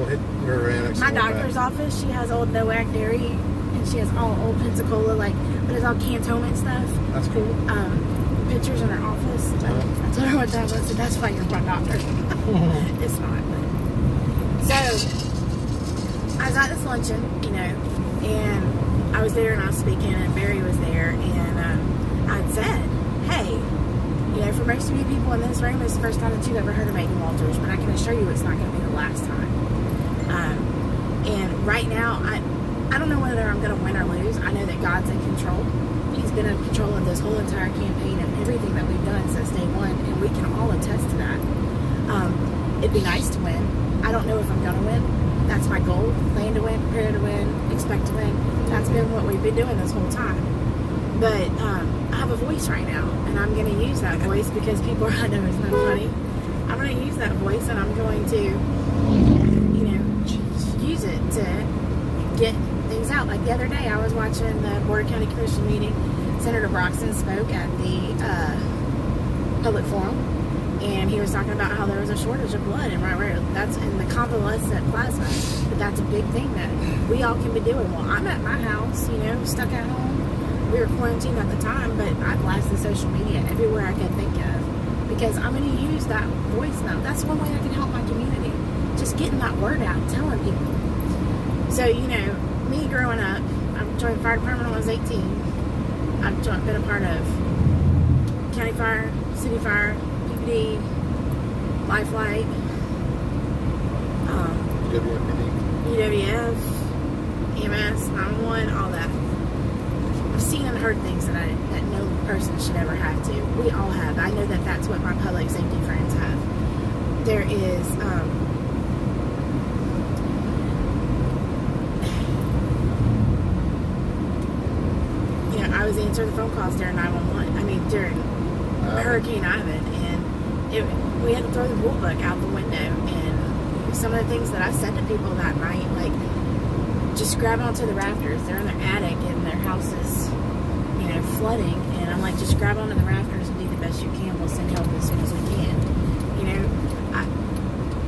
Her annex. My doctor's office, she has old NOAC dairy, and she has all old Pensacola, but it's all Cantonment stuff. That's cool. Pictures in her office. I told her one time, I said, that's why you're my doctor. It's not. So, I was at this luncheon, and I was there and I was speaking, and Barry was there, and I'd said, hey, for most of you people in this room, it's the first time that you've ever heard of Megan Walters, but I can assure you it's not going to be the last time. And right now, I don't know whether I'm going to win or lose. I know that God's in control. He's been in control of this whole entire campaign and everything that we've done since day one, and we can all attest to that. It'd be nice to win. I don't know if I'm going to win. That's my goal. Plan to win, prepare to win, expect to win. That's been what we've been doing this whole time. But I have a voice right now, and I'm going to use that voice because people I know it's not funny. I'm going to use that voice, and I'm going to, use it to get things out. Like the other day, I was watching the Board County Commission meeting. Senator Broxton spoke at the public forum, and he was talking about how there was a shortage of blood and that's in the convalescent plasma. But that's a big thing that we all can be doing. Well, I'm at my house, stuck at home. We were quarantined at the time, but I blasted social media everywhere I could think of because I'm going to use that voice now. That's one way I can help my community. Just getting that word out, telling people. So, me growing up, I joined the fire department when I was 18. I've been a part of county fire, city fire, PPD, Lifeline, UWF, EMS, 911, all that. I've seen and heard things that no person should ever have to. We all have. I know that that's what my public safety friends have. There is, I was answering the phone calls during 911. During Hurricane Ivan, and we had to throw the rule book out the window. And some of the things that I said to people that night, like, just grab onto the rafters. They're in their attic, and their house is, flooding. And I'm like, just grab onto the rafters and do the best you can. We'll send help as soon as we can.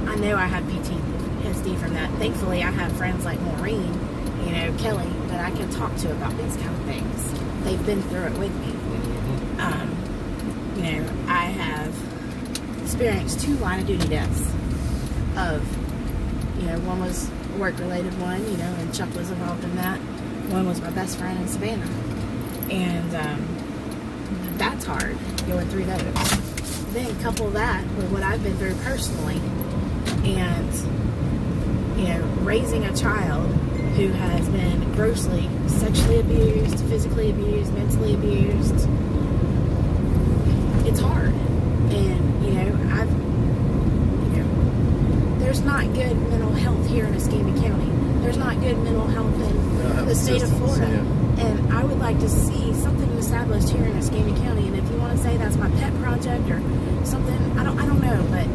I know I have PTSD from that. Thankfully, I have friends like Maureen, Kelly, that I can talk to about these kind of things. They've been through it with me. I have experienced 2 line of duty deaths of, one was a work-related one, and Chuck was involved in that. One was my best friend in Savannah. And that's hard, going through those. Then couple that with what I've been through personally, and, raising a child who has been grossly sexually abused, physically abused, mentally abused. It's hard. And, there's not good mental health here in Escambia County. There's not good mental health in the state of Florida. Yeah. And I would like to see something established here in Escambia County. And if you want to say that's my pet project or something, I don't know, but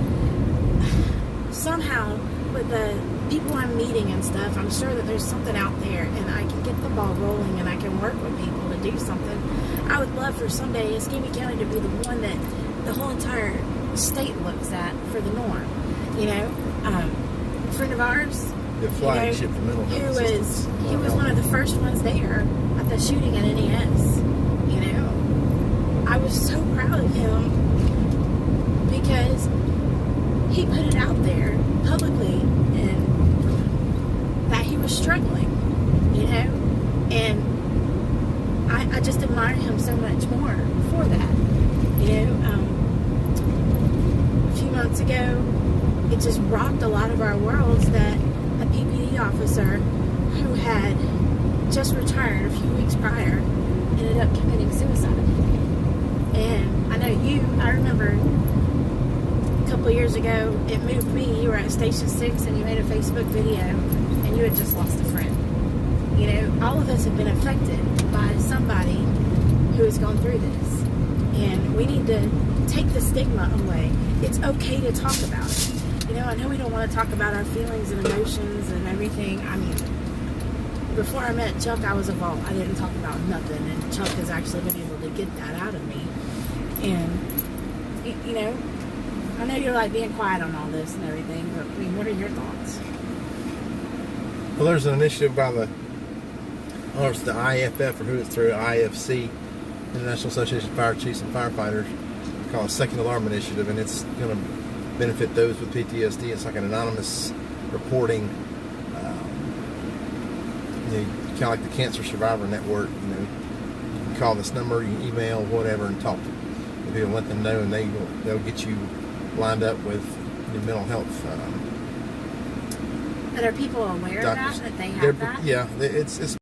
somehow with the people I'm meeting and stuff, I'm sure that there's something out there, and I can get the ball rolling, and I can work with people to do something. I would love for someday Escambia County to be the one that the whole entire state looks at for the norm. A friend of ours, the flagship for mental health. He was one of the first ones there at the shooting at NES. I was so proud of him because he put it out there publicly and that he was struggling, and I just admire him so much more for that. A few months ago, it just rocked a lot of our worlds that a PPD officer who had just retired a few weeks prior ended up committing suicide. And I know I remember a couple years ago, it moved me. You were at Station 6 and you made a Facebook video and you had just lost a friend. All of us have been affected by somebody who has gone through this. And we need to take the stigma away. It's okay to talk about it. I know we don't want to talk about our feelings and emotions and everything. Before I met Chuck, I was a vault. I didn't talk about nothing, and Chuck has actually been able to get that out of me. And, I know you're like being quiet on all this and everything, but what are your thoughts? Well, there's an initiative by it's the IFF, or who it's through, IFC, International Association of Fire Chiefs and Firefighters, called Second Alarm Initiative, and it's going to benefit those with PTSD. It's like an anonymous reporting, kind of like the Cancer Survivor Network. You can call this number, you can email, whatever, and talk to people, let them know, and they'll get you lined up with the mental health. But are people aware of Doctors. that they have that? Yeah, it's